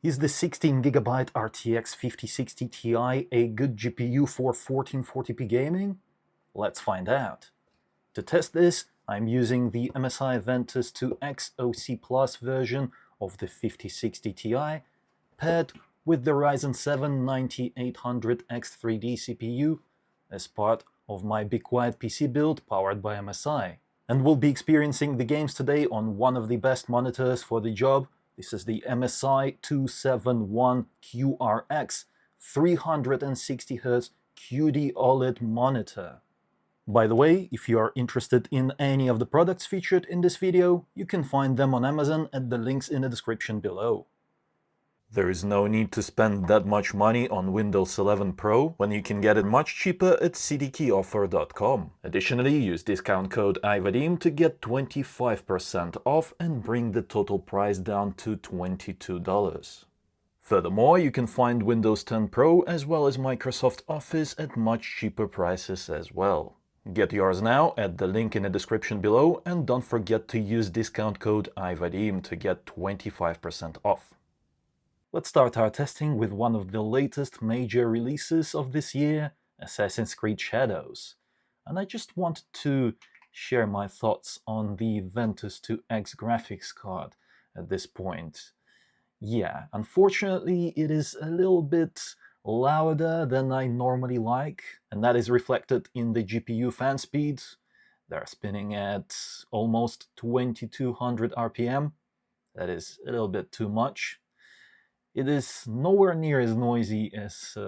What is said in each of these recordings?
Is the 16GB RTX 5060 Ti a good GPU for 1440p gaming? Let's find out. To test this, I'm using the MSI VENTUS 2X OC Plus version of the 5060 Ti, paired with the Ryzen 7 9800X3D CPU as part of my Be Quiet PC build powered by MSI. And we'll be experiencing the games today on one of the best monitors for the job. This is the MSI 271QRX 360Hz QD OLED monitor. By the way, if you are interested in any of the products featured in this video, you can find them on Amazon at the links in the description below. There is no need to spend that much money on Windows 11 Pro when you can get it much cheaper at cdkeyoffer.com. Additionally, use discount code iVadim to get 25% off and bring the total price down to $22. Furthermore, you can find Windows 10 Pro as well as Microsoft Office at much cheaper prices as well. Get yours now at the link in the description below, and don't forget to use discount code iVadim to get 25% off. Let's start our testing with one of the latest major releases of this year, Assassin's Creed Shadows. And I just wanted to share my thoughts on the Ventus 2X graphics card at this point. Yeah, unfortunately it is a little bit louder than I normally like, and that is reflected in the GPU fan speed. They're spinning at almost 2200 RPM. That is a little bit too much. It is nowhere near as noisy as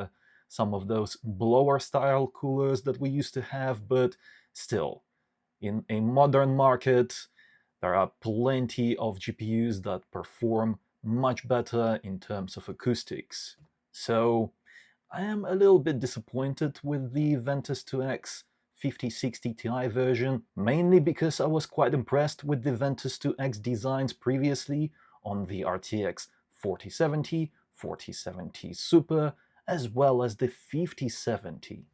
some of those blower-style coolers that we used to have, but still, in a modern market, there are plenty of GPUs that perform much better in terms of acoustics. So I am a little bit disappointed with the Ventus 2X 5060 Ti version, mainly because I was quite impressed with the Ventus 2X designs previously on the RTX 4070, 4070 Super, as well as the 5070.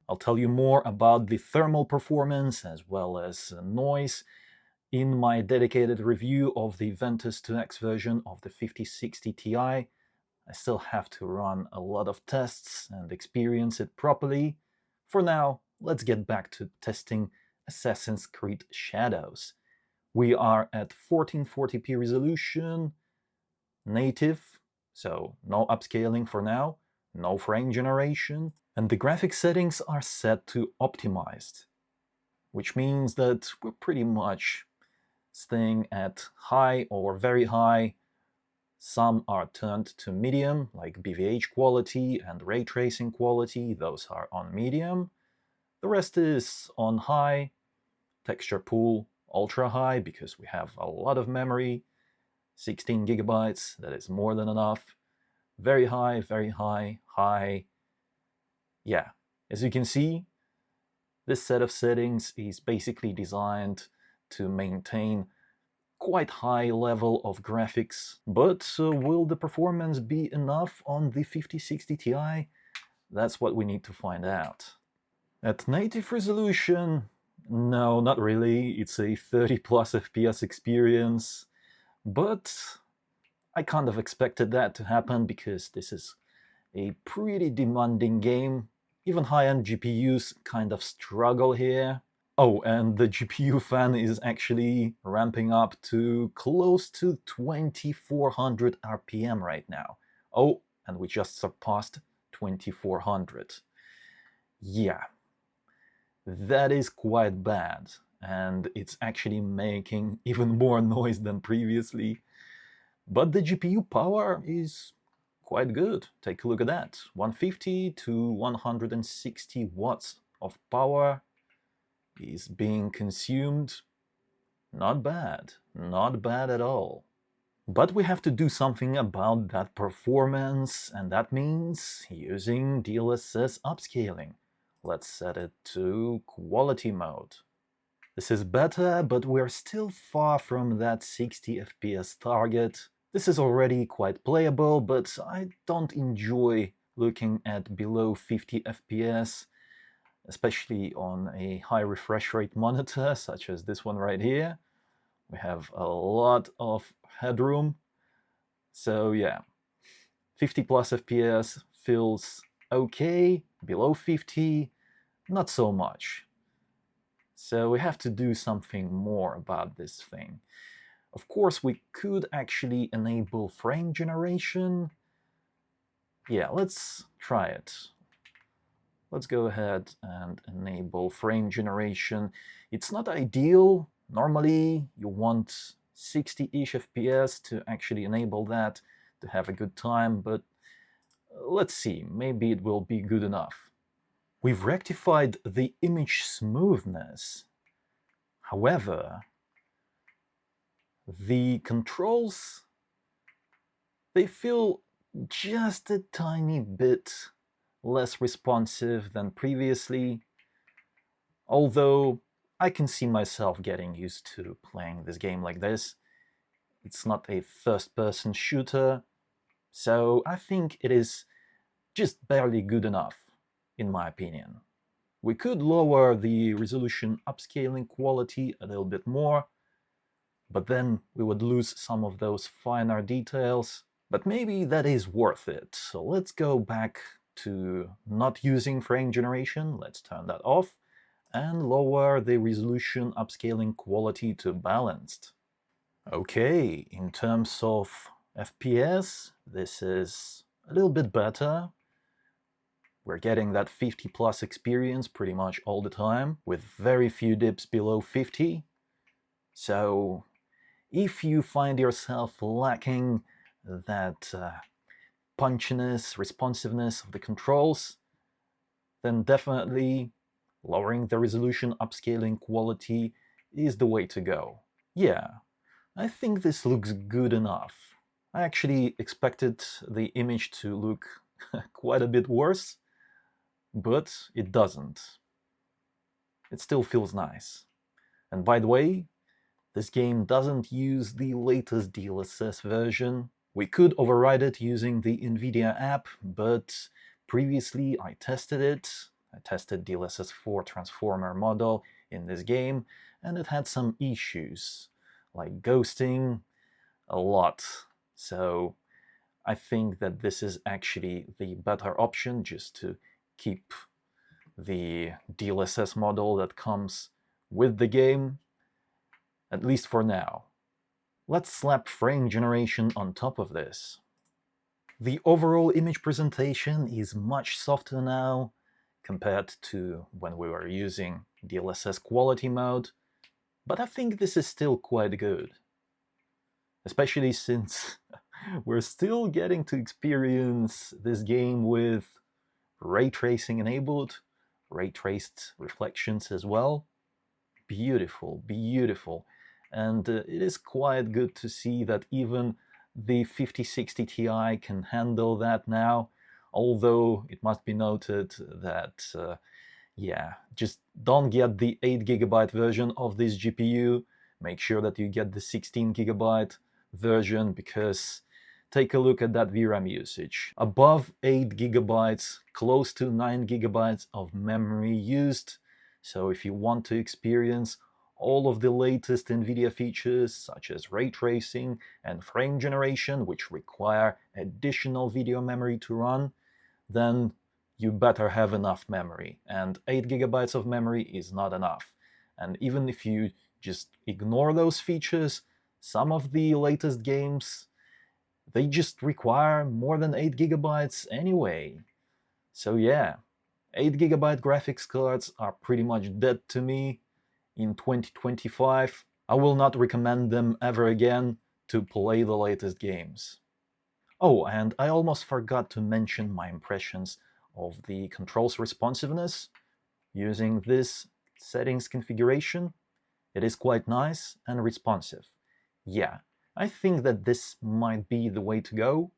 I'll tell you more about the thermal performance as well as noise in my dedicated review of the Ventus 2X version of the 5060 Ti. I still have to run a lot of tests and experience it properly. For now, let's get back to testing Assassin's Creed Shadows. We are at 1440p resolution, native, so no upscaling for now, no frame generation, and the graphics settings are set to optimized, which means that we're pretty much staying at high or very high. Some are turned to medium, like BVH quality and ray tracing quality, those are on medium. The rest is on high, texture pool ultra high because we have a lot of memory, 16 gigabytes, that is more than enough. Very high, high. Yeah, as you can see, this set of settings is basically designed to maintain quite high level of graphics. But will the performance be enough on the 5060 Ti? That's what we need to find out. At native resolution, no, not really. It's a 30 plus FPS experience. But I kind of expected that to happen because this is a pretty demanding game. Even high-end GPUs kind of struggle here. Oh, and the GPU fan is actually ramping up to close to 2400 RPM right now. Oh, and we just surpassed 2400. Yeah, that is quite bad. And it's actually making even more noise than previously. But the GPU power is quite good. Take a look at that. 150 to 160 watts of power is being consumed. Not bad. Not bad at all. But we have to do something about that performance, and that means using DLSS upscaling. Let's set it to quality mode. This is better, but we're still far from that 60 FPS target. This is already quite playable, but I don't enjoy looking at below 50 FPS, especially on a high refresh rate monitor, such as this one right here. We have a lot of headroom. So yeah, 50 plus FPS feels okay, below 50, not so much. So we have to do something more about this thing. Of course, we could actually enable frame generation. Yeah, let's try it. Let's go ahead and enable frame generation. It's not ideal. Normally, you want 60-ish FPS to actually enable that, to have a good time, but let's see, maybe it will be good enough. We've rectified the image smoothness. However, the controls, they feel just a tiny bit less responsive than previously, although I can see myself getting used to playing this game like this. It's not a first-person shooter, so I think it is just barely good enough, in my opinion. We could lower the resolution upscaling quality a little bit more, but then we would lose some of those finer details. But maybe that is worth it. So let's go back to not using frame generation. Let's turn that off and lower the resolution upscaling quality to balanced. Okay, in terms of FPS, this is a little bit better. We're getting that 50 plus experience pretty much all the time, with very few dips below 50. So if you find yourself lacking that punchiness, responsiveness of the controls, then definitely lowering the resolution, upscaling quality is the way to go. Yeah, I think this looks good enough. I actually expected the image to look quite a bit worse, but it doesn't. It still feels nice. And by the way, this game doesn't use the latest DLSS version. We could override it using the NVIDIA app, but previously I tested it. I tested DLSS 4 transformer model in this game, and it had some issues, like ghosting a lot. So I think that this is actually the better option, just to keep the DLSS model that comes with the game, at least for now. Let's slap frame generation on top of this. The overall image presentation is much softer now compared to when we were using DLSS Quality mode, but I think this is still quite good. Especially since we're still getting to experience this game with ray tracing enabled, ray traced reflections as well. Beautiful, beautiful. And it is quite good to see that even the 5060 Ti can handle that now, although it must be noted that, yeah, just don't get the 8GB version of this GPU. Make sure that you get the 16GB version, because take a look at that VRAM usage. Above 8GB, close to 9GB of memory used. So if you want to experience all of the latest NVIDIA features, such as ray tracing and frame generation, which require additional video memory to run, then you better have enough memory. And 8GB of memory is not enough. And even if you just ignore those features, some of the latest games, they just require more than 8GB anyway. So yeah, 8GB graphics cards are pretty much dead to me in 2025. I will not recommend them ever again to play the latest games. Oh, and I almost forgot to mention my impressions of the controls responsiveness using this settings configuration. It is quite nice and responsive. Yeah, I think that this might be the way to go.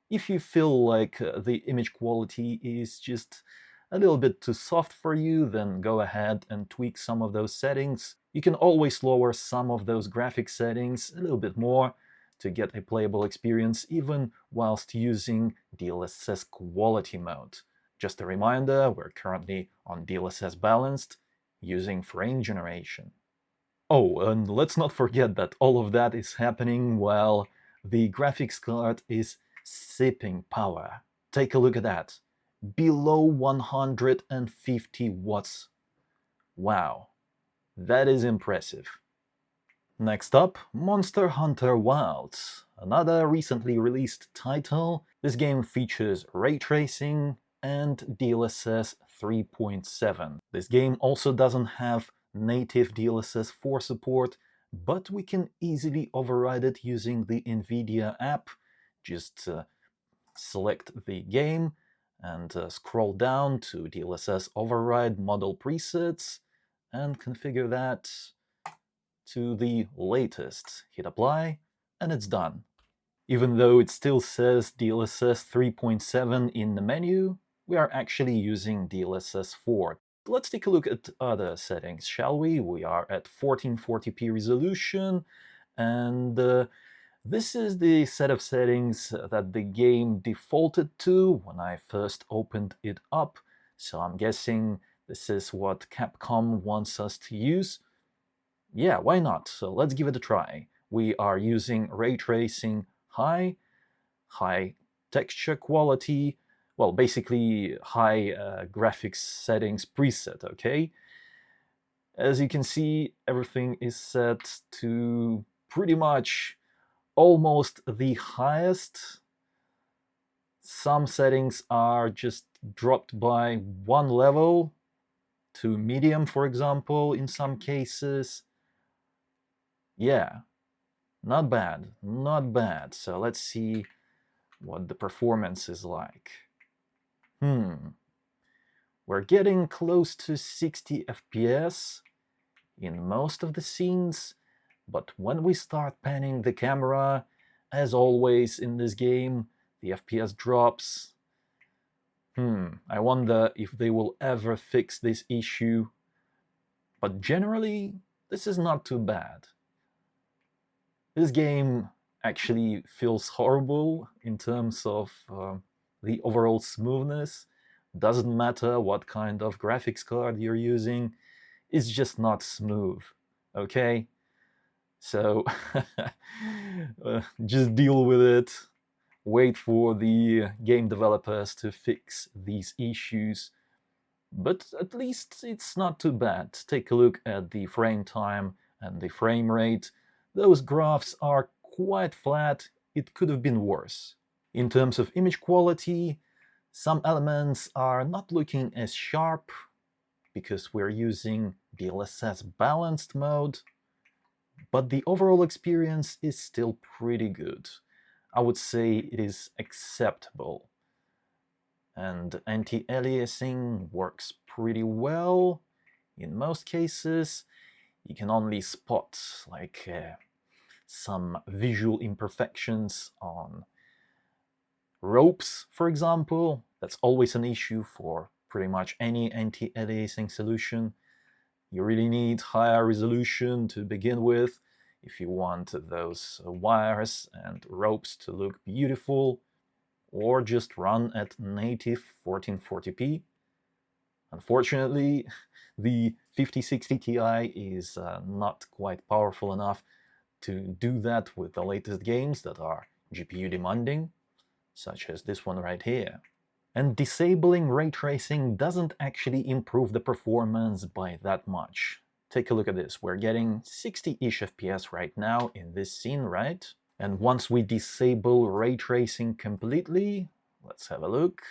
If you feel like the image quality is just a little bit too soft for you, then go ahead and tweak some of those settings. You can always lower some of those graphic settings a little bit more to get a playable experience, even whilst using DLSS Quality mode. Just a reminder, we're currently on DLSS Balanced, using frame generation. Oh, and let's not forget that all of that is happening while the graphics card is sipping power. Take a look at that. Below 150 watts. Wow, that is impressive. Next up, Monster Hunter Wilds, another recently released title. This game features ray tracing and DLSS 3.7. This game also doesn't have native DLSS 4 support, but we can easily override it using the NVIDIA app. Just select the game and scroll down to DLSS override model presets and configure that to the latest. Hit apply, and it's done. Even though it still says DLSS 3.7 in the menu, we are actually using DLSS 4. Let's take a look at other settings, shall we? We are at 1440p resolution, and this is the set of settings that the game defaulted to when I first opened it up, so I'm guessing this is what Capcom wants us to use. Yeah, why not? So let's give it a try. We are using ray tracing high texture quality, well, basically high graphics settings preset, okay? As you can see, everything is set to pretty much almost the highest. Some settings are just dropped by one level to medium, for example, in some cases. Yeah, not bad, not bad. So let's see what the performance is like. We're getting close to 60 FPS in most of the scenes, but when we start panning the camera, as always in this game, the FPS drops. I wonder if they will ever fix this issue, but generally, this is not too bad. This game actually feels horrible in terms of the overall smoothness. Doesn't matter what kind of graphics card you're using, it's just not smooth, okay? So just deal with it. Wait for the game developers to fix these issues. But at least it's not too bad. Take a look at the frame time and the frame rate. Those graphs are quite flat. It could have been worse. In terms of image quality, some elements are not looking as sharp because we're using DLSS balanced mode, but the overall experience is still pretty good. I would say it is acceptable. And anti-aliasing works pretty well in most cases. You can only spot like some visual imperfections on ropes, for example. That's always an issue for pretty much any anti-aliasing solution. You really need higher resolution to begin with if you want those wires and ropes to look beautiful, or just run at native 1440p. Unfortunately, the 5060 Ti is not quite powerful enough to do that with the latest games that are GPU demanding, such as this one right here. And disabling ray tracing doesn't actually improve the performance by that much. Take a look at this. We're getting 60-ish FPS right now in this scene, right? And once we disable ray tracing completely, let's have a look.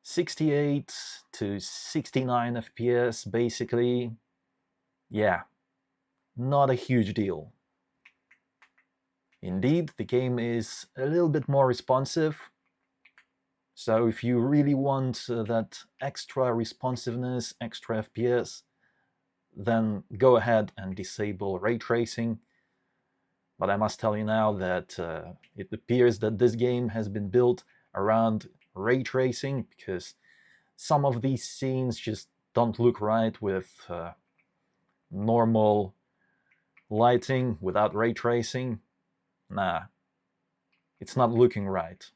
68 to 69 FPS, basically. Yeah, not a huge deal. Indeed, the game is a little bit more responsive. So if you really want that extra responsiveness, extra FPS, then go ahead and disable ray tracing. But I must tell you now that it appears that this game has been built around ray tracing, because some of these scenes just don't look right with normal lighting without ray tracing. Nah, it's not looking right.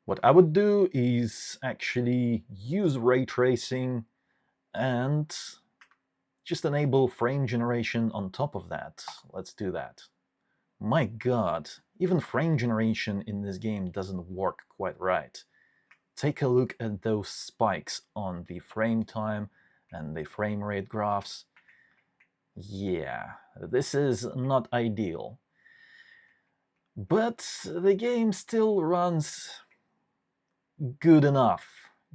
What I would do is actually use ray tracing and just enable frame generation on top of that. Let's do that. My god, even frame generation in this game doesn't work quite right. Take a look at those spikes on the frame time and the frame rate graphs. Yeah, this is not ideal. But the game still runs good enough,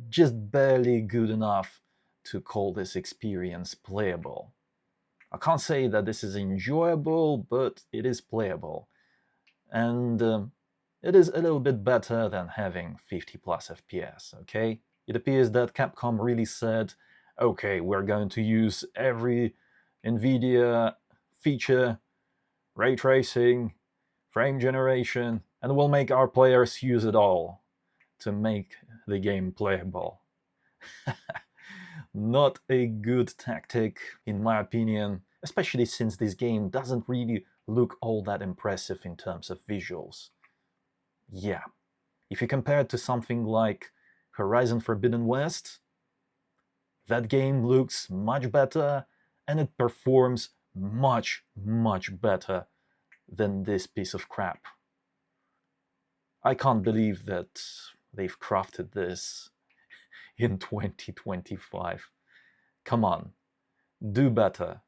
just barely good enough to call this experience playable. I can't say that this is enjoyable, but it is playable. And it is a little bit better than having 50 plus FPS, okay? It appears that Capcom really said, okay, we're going to use every NVIDIA feature, ray tracing, frame generation, and we'll make our players use it all to make the game playable. Not a good tactic, in my opinion, especially since this game doesn't really look all that impressive in terms of visuals. Yeah, if you compare it to something like Horizon Forbidden West, that game looks much better and it performs much, much better than this piece of crap. I can't believe that they've crafted this in 2025. Come on, do better.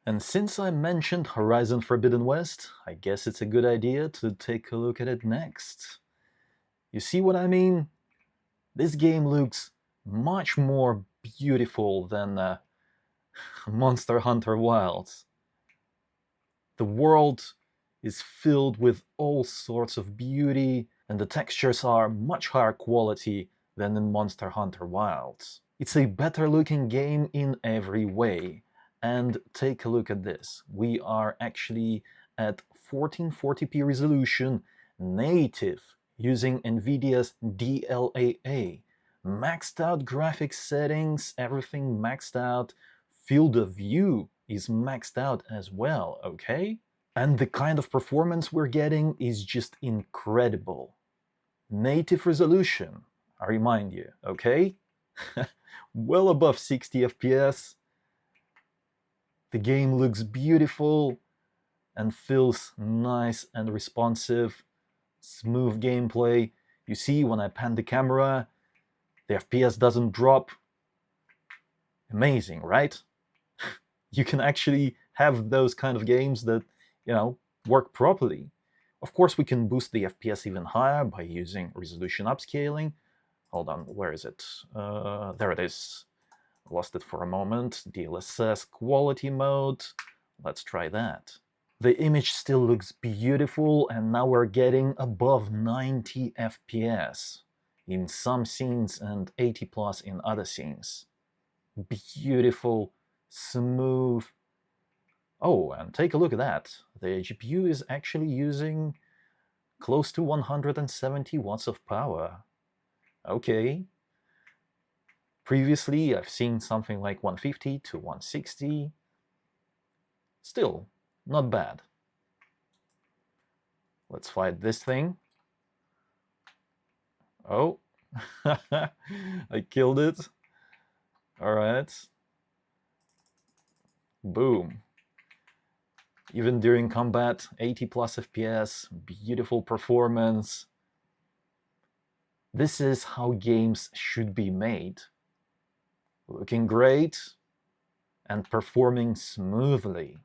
And since I mentioned Horizon Forbidden West, I guess it's a good idea to take a look at it next. You see what I mean? This game looks much more beautiful than Monster Hunter Wilds. The world is filled with all sorts of beauty, and the textures are much higher quality than in Monster Hunter Wilds. It's a better looking game in every way. And take a look at this. We are actually at 1440p resolution, native, using NVIDIA's DLAA. Maxed out graphics settings, everything maxed out. Field of view is maxed out as well, okay? And the kind of performance we're getting is just incredible. Native resolution, I remind you, okay? Well above 60 FPS. The game looks beautiful and feels nice and responsive. Smooth gameplay. You see, when I pan the camera, the FPS doesn't drop. Amazing, right? You can actually have those kind of games that, work properly. Of course, we can boost the FPS even higher by using resolution upscaling. Hold on, where is it? There it is. Lost it for a moment. DLSS Quality mode. Let's try that. The image still looks beautiful, and now we're getting above 90 FPS in some scenes and 80 plus in other scenes. Beautiful, smooth. Oh, and take a look at that. The GPU is actually using close to 170 watts of power. Okay. Previously, I've seen something like 150 to 160. Still, not bad. Let's fight this thing. Oh, I killed it. All right. Boom. Even during combat, 80 plus FPS, beautiful performance. This is how games should be made. Looking great and performing smoothly.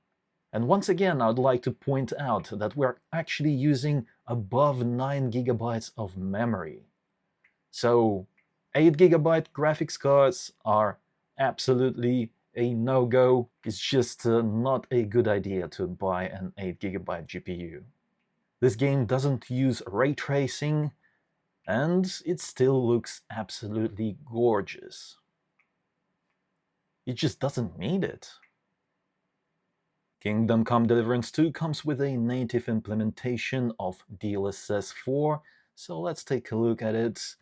And once again, I'd like to point out that we're actually using above 9 gigabytes of memory. So 8 gigabyte graphics cards are absolutely a no-go. It's just not a good idea to buy an 8 gigabyte GPU. This game doesn't use ray tracing, and it still looks absolutely gorgeous. It just doesn't need it. Kingdom Come Deliverance 2 comes with a native implementation of DLSS 4, so let's take a look at it.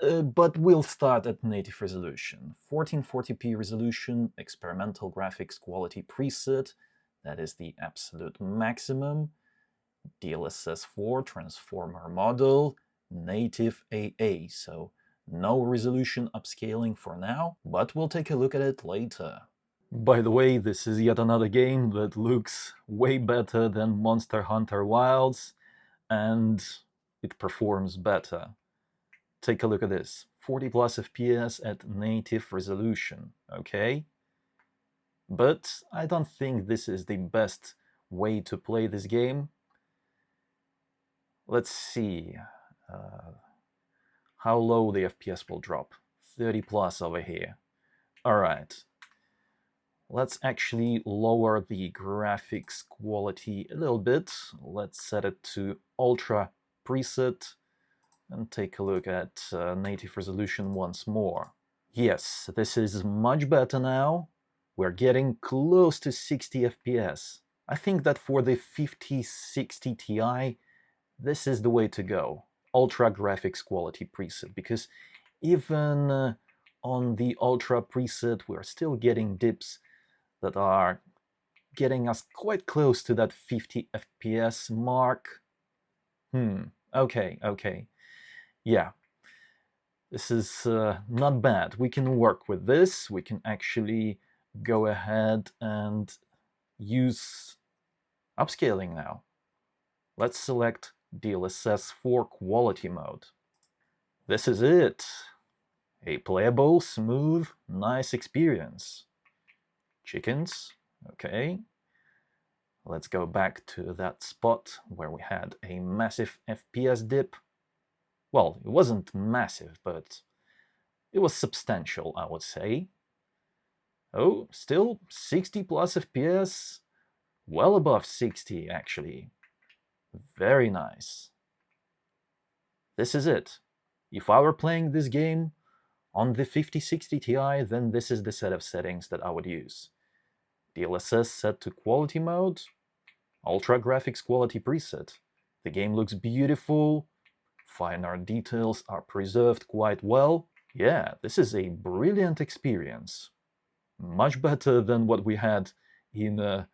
But we'll start at native resolution. 1440p resolution, experimental graphics quality preset, that is the absolute maximum. DLSS 4 transformer model, native AA, so no resolution upscaling for now, but we'll take a look at it later. By the way, this is yet another game that looks way better than Monster Hunter Wilds, and it performs better. Take a look at this. 40 plus FPS at native resolution, okay? But I don't think this is the best way to play this game. Let's see how low the FPS will drop. 30 plus over here. Alright. Let's actually lower the graphics quality a little bit. Let's set it to Ultra preset and take a look at native resolution once more. Yes, this is much better now. We're getting close to 60 FPS. I think that for the 5060 Ti, this is the way to go. Ultra graphics quality preset, because even on the Ultra preset, we're still getting dips that are getting us quite close to that 50 FPS mark. Okay. Yeah, this is not bad. We can work with this. We can actually go ahead and use upscaling now. Let's select DLSS 4 quality mode. This is it. A playable, smooth, nice experience. Chickens, okay. Let's go back to that spot where we had a massive FPS dip. Well, it wasn't massive, but it was substantial, I would say. Oh, still 60 plus FPS, well above 60 actually. Very nice. This is it. If I were playing this game on the 5060 Ti, then this is the set of settings that I would use. DLSS set to quality mode, Ultra graphics quality preset. The game looks beautiful, fine art details are preserved quite well. Yeah, this is a brilliant experience. Much better than what we had in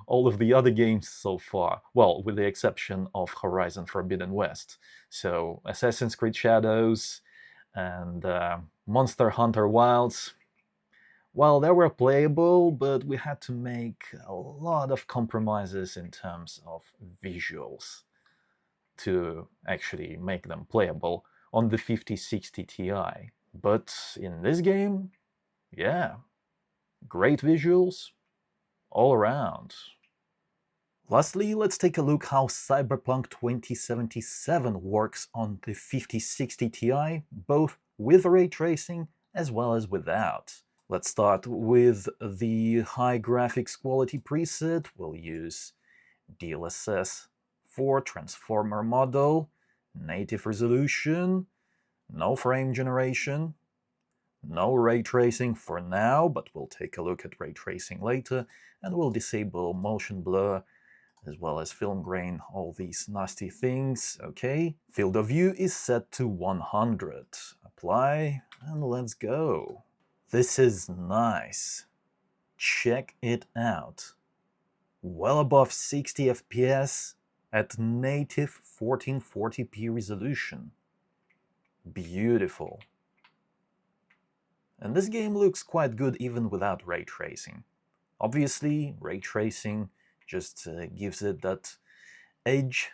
all of the other games so far. Well, with the exception of Horizon Forbidden West. So Assassin's Creed Shadows and Monster Hunter Wilds, well, they were playable, but we had to make a lot of compromises in terms of visuals to actually make them playable on the 5060 Ti. But in this game, yeah, great visuals all around. Lastly, let's take a look how Cyberpunk 2077 works on the 5060 Ti, both with ray tracing as well as without. Let's start with the high graphics quality preset. We'll use DLSS 4 transformer model, native resolution, no frame generation, no ray tracing for now, but we'll take a look at ray tracing later, and we'll disable motion blur as well as film grain, all these nasty things. Okay, field of view is set to 100. Apply, and let's go. This is nice. Check it out. Well above 60 FPS at native 1440p resolution. Beautiful. And this game looks quite good even without ray tracing. Obviously, ray tracing just gives it that edge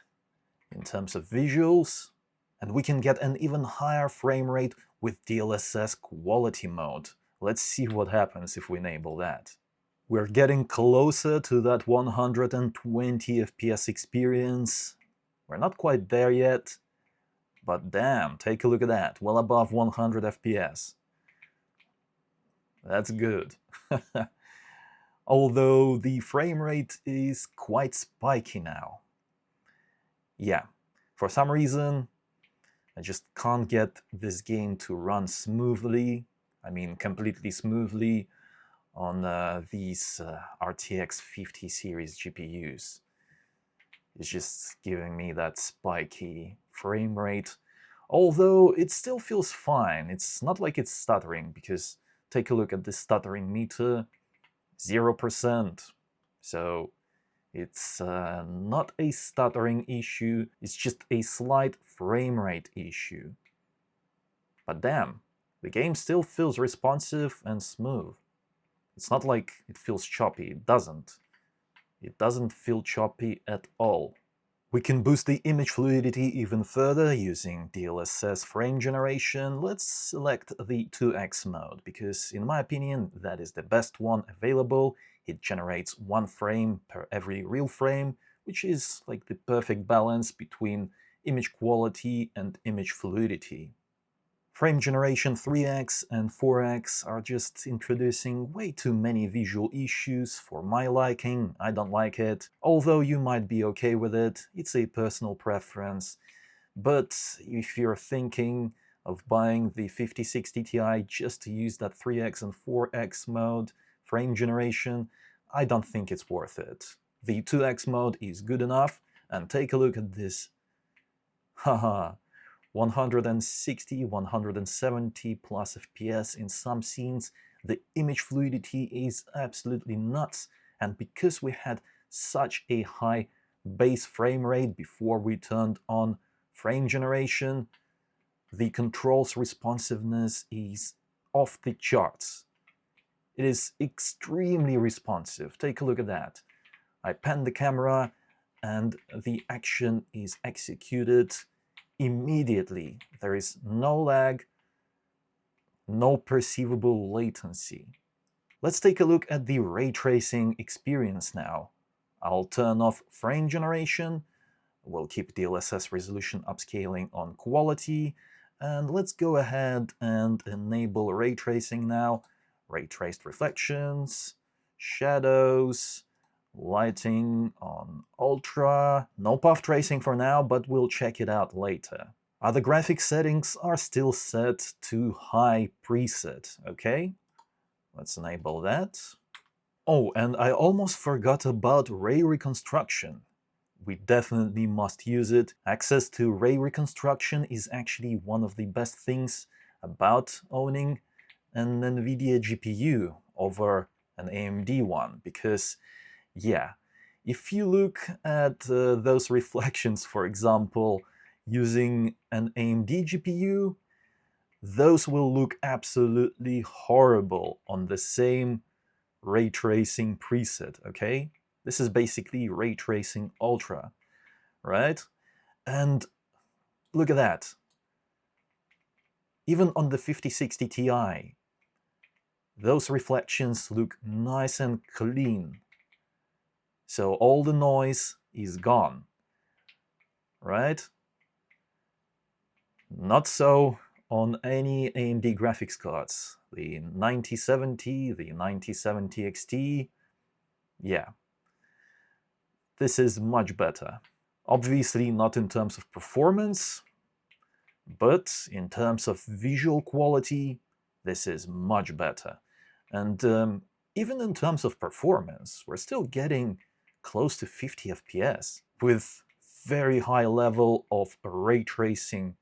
in terms of visuals, and we can get an even higher frame rate with DLSS quality mode. Let's see what happens if we enable that. We're getting closer to that 120 FPS experience. We're not quite there yet, but damn, take a look at that, well above 100 FPS. That's good. Although the frame rate is quite spiky now. Yeah, for some reason, I just can't get this game to run smoothly, I mean completely smoothly, on these RTX 50 series GPUs. It's just giving me that spiky frame rate, although it still feels fine. It's not like it's stuttering, because take a look at the stuttering meter, 0%. So it's not a stuttering issue, it's just a slight frame rate issue. But damn, the game still feels responsive and smooth. It's not like it feels choppy. It doesn't. It doesn't feel choppy at all. We can boost the image fluidity even further using DLSS frame generation. Let's select the 2x mode, because in my opinion that is the best one available. It generates 1 frame per every real frame, which is like the perfect balance between image quality and image fluidity. Frame generation 3x and 4x are just introducing way too many visual issues for my liking. I don't like it. Although you might be okay with it, it's a personal preference. But if you're thinking of buying the 5060 Ti just to use that 3x and 4x mode frame generation, I don't think it's worth it. The 2x mode is good enough, and take a look at this. Haha. 160, 170 plus FPS in some scenes. The image fluidity is absolutely nuts, and because we had such a high base frame rate before we turned on frame generation, the control's responsiveness is off the charts. It is extremely responsive. Take a look at that. I pan the camera and the action is executed immediately. There is no lag, no perceivable latency. Let's take a look at the ray tracing experience now. I'll turn off frame generation, we'll keep DLSS resolution upscaling on quality, and let's go ahead and enable ray tracing now. Ray traced reflections, shadows, lighting on ultra. No path tracing for now, but we'll check it out later. Other graphics settings are still set to high preset, okay? Let's enable that. Oh, and I almost forgot about ray reconstruction. We definitely must use it. Access to ray reconstruction is actually one of the best things about owning an NVIDIA GPU over an AMD one, because yeah, if you look at those reflections, for example, using an AMD GPU, those will look absolutely horrible on the same ray tracing preset, okay? This is basically ray tracing ultra, right? And look at that. Even on the 5060 Ti, those reflections look nice and clean. So all the noise is gone, right? Not so on any AMD graphics cards. The 9070, the 9070 XT, yeah. This is much better. Obviously not in terms of performance, but in terms of visual quality, this is much better. And even in terms of performance, we're still getting close to 50 FPS with very high level of ray tracing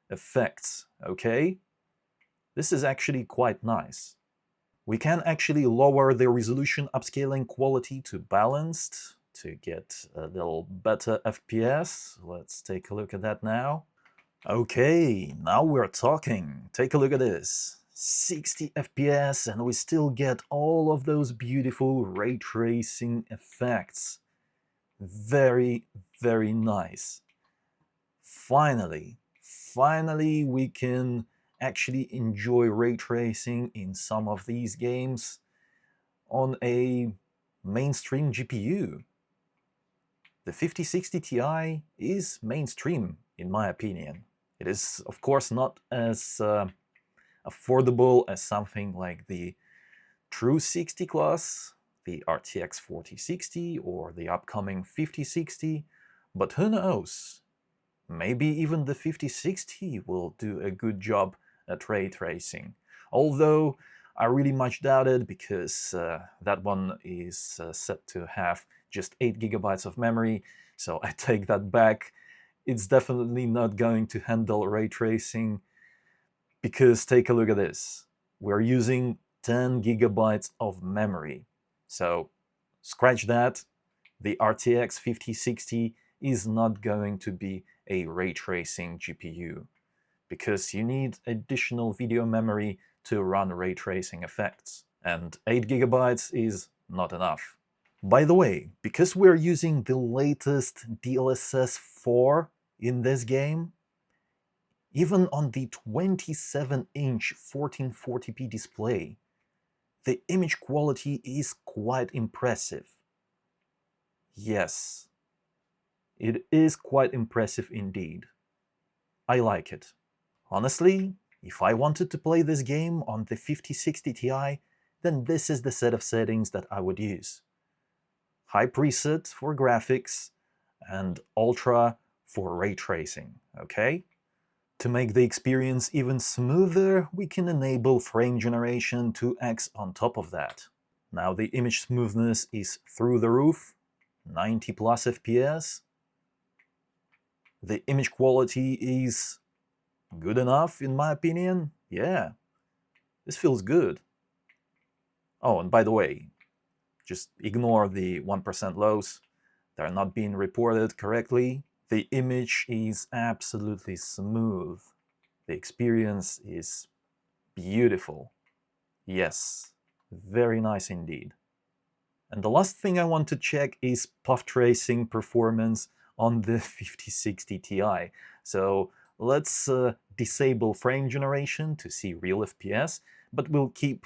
effects, okay? This is actually quite nice. We can actually lower the resolution upscaling quality to balanced to get a little better FPS. Let's take a look at that now. Okay, now we're talking. Take a look at this. 60 FPS and we still get all of those beautiful ray tracing effects. Very, very nice. Finally we can actually enjoy ray tracing in some of these games on a mainstream GPU. The 5060 Ti is mainstream, in my opinion. It is, of course, not as affordable as something like the true 60 class, the RTX 4060 or the upcoming 5060, but who knows? Maybe even the 5060 will do a good job at ray tracing. Although I really much doubt it, because that one is set to have just 8 GB of memory, so I take that back. It's definitely not going to handle ray tracing, because take a look at this. We're using 10 GB of memory. So scratch that. The RTX 5060 is not going to be a ray tracing GPU, because you need additional video memory to run ray tracing effects. and 8 GB is not enough. By the way, because we're using the latest DLSS 4 in this game, even on the 27-inch 1440p display, the image quality is quite impressive. Yes, it is quite impressive indeed. I like it. Honestly, if I wanted to play this game on the 5060 Ti, then this is the set of settings that I would use. High preset for graphics and ultra for ray tracing, okay? To make the experience even smoother, we can enable frame generation 2x on top of that. Now the image smoothness is through the roof, 90 plus FPS. The image quality is good enough, in my opinion. Yeah, this feels good. Oh, and by the way, just ignore the 1% lows. They're not being reported correctly. The image is absolutely smooth. The experience is beautiful. Yes, very nice indeed. And the last thing I want to check is path tracing performance on the 5060 Ti. So let's disable frame generation to see real FPS, but we'll keep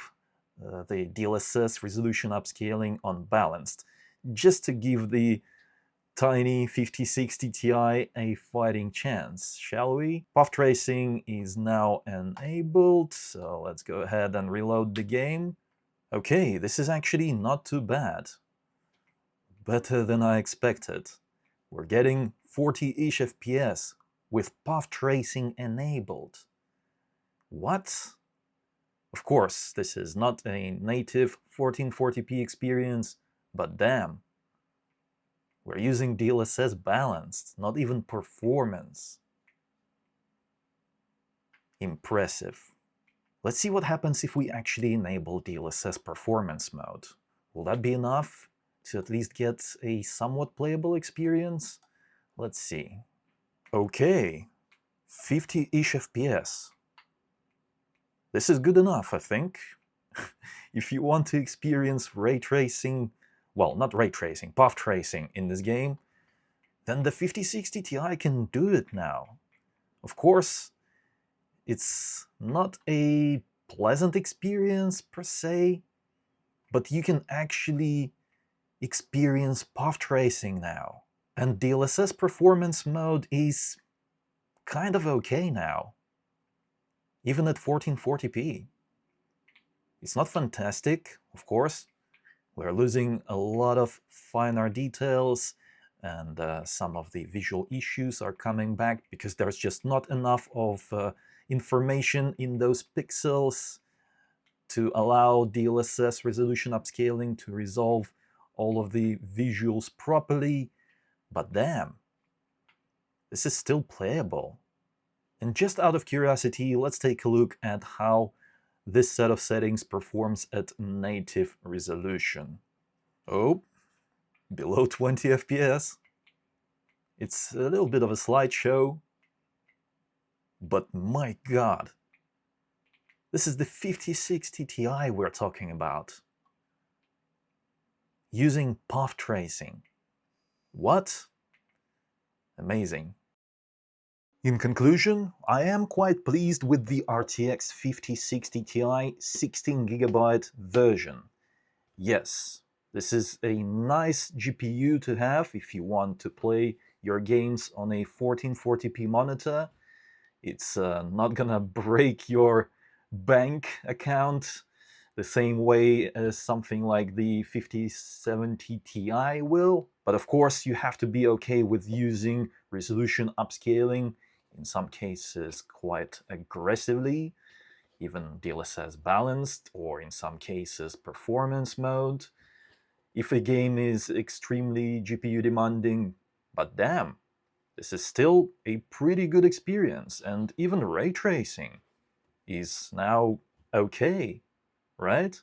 the DLSS resolution upscaling unbalanced, just to give the tiny 5060 Ti a fighting chance, shall we? Path tracing is now enabled, so let's go ahead and reload the game. Okay, this is actually not too bad. Better than I expected. We're getting 40-ish FPS with path tracing enabled. What? Of course, this is not a native 1440p experience, but damn. We're using DLSS balanced, not even performance. Impressive. Let's see what happens if we actually enable DLSS performance mode. Will that be enough to at least get a somewhat playable experience? Let's see. Okay, 50-ish FPS. This is good enough, I think. If you want to experience ray tracing, well, not ray tracing, path tracing in this game, then the 5060 Ti can do it now. Of course, it's not a pleasant experience per se, but you can actually experience path tracing now. And DLSS performance mode is kind of okay now, even at 1440p. It's not fantastic, of course. We're losing a lot of finer details, and some of the visual issues are coming back because there's just not enough of information in those pixels to allow DLSS resolution upscaling to resolve all of the visuals properly. But damn, this is still playable. And just out of curiosity, let's take a look at how this set of settings performs at native resolution. Oh, below 20 FPS. It's a little bit of a slideshow, but my god, this is the 5060 Ti we're talking about. Using path tracing. What? Amazing. In conclusion, I am quite pleased with the RTX 5060 Ti 16GB version. Yes, this is a nice GPU to have if you want to play your games on a 1440p monitor. It's not gonna break your bank account the same way as something like the 5070 Ti will. But of course, you have to be okay with using resolution upscaling, in some cases quite aggressively, even DLSS balanced, or in some cases performance mode. If a game is extremely GPU demanding, but damn, this is still a pretty good experience, and even ray tracing is now okay, right?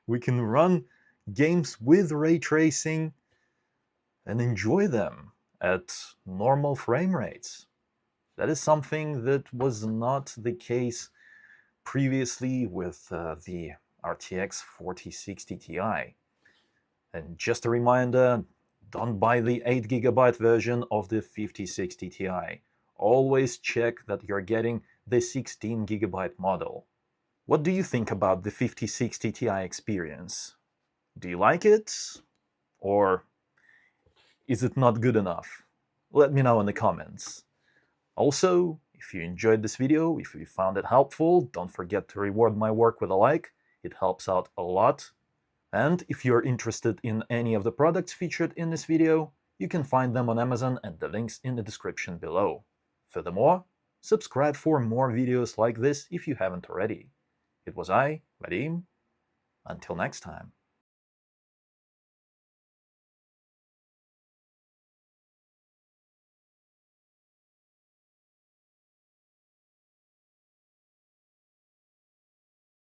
We can run games with ray tracing and enjoy them at normal frame rates. That is something that was not the case previously with the RTX 4060 Ti. And just a reminder, don't buy the 8GB version of the 5060 Ti. Always check that you're getting the 16GB model. What do you think about the 5060 Ti experience? Do you like it? Or is it not good enough? Let me know in the comments. Also, if you enjoyed this video, if you found it helpful, don't forget to reward my work with a like. It helps out a lot. And if you're interested in any of the products featured in this video, you can find them on Amazon at the links in the description below. Furthermore, subscribe for more videos like this if you haven't already. It was I, Vadim. Until next time.